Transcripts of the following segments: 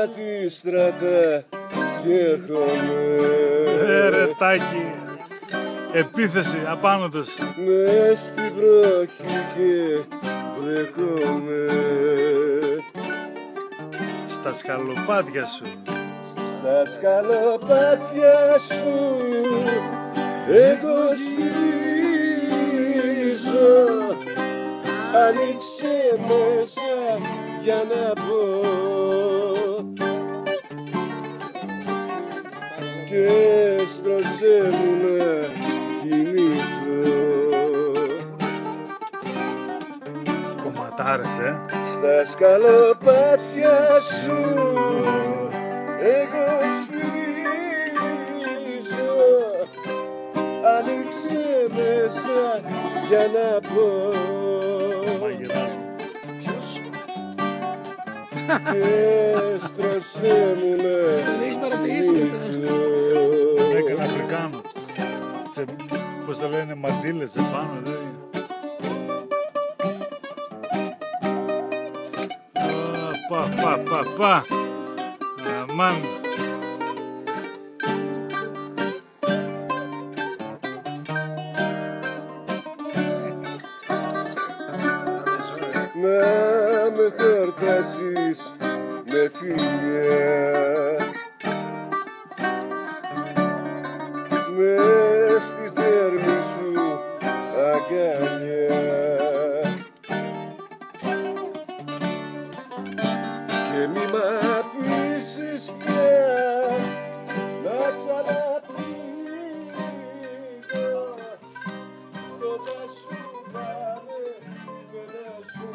τη στρατά και έρχομαι. Ρε Τάκη, επίθεση απάνω τους. Μες στην βροχή και βρέχομαι. Στα σκαλοπάτια σου. Στα σκαλοπάτια σου εγώ σφυρίζω. Άνοιξε μέσα για να πω και στρώσε μου να κοιμηθώ. Κομματάρες, Στα σκαλοπάτια σου εγώ σφυρίζω. Άνοιξε μέσα για να πω και στρώσε μου να κοιμηθώ. Έκανε Αφρικάνο. Πώς το λένε, μαντήλες επάνω, δε. Πα. Αμάν. Να με χορτάσεις με φιλιά, μες στη θέρμη σου αγκαλιά και μη μ' αφήσεις πια να ξαναπήγω. Το θα σου πάνε και να ζω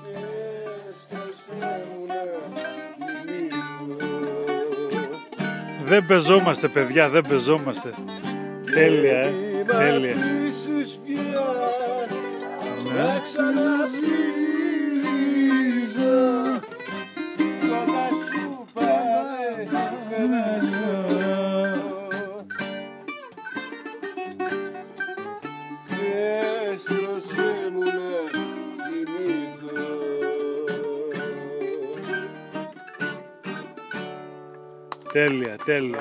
και στρώσε μου να κοιμηθώ. Δεν πεζόμαστε, παιδιά, δεν πεζόμαστε. Τέλεια, τέλεια. Μη μ' αφήσεις πια να ξαναπήγω. Το θα σου πάνε και να ζω και στρώσε μου να κοιμηθώ. Τέλεια, τέλεια.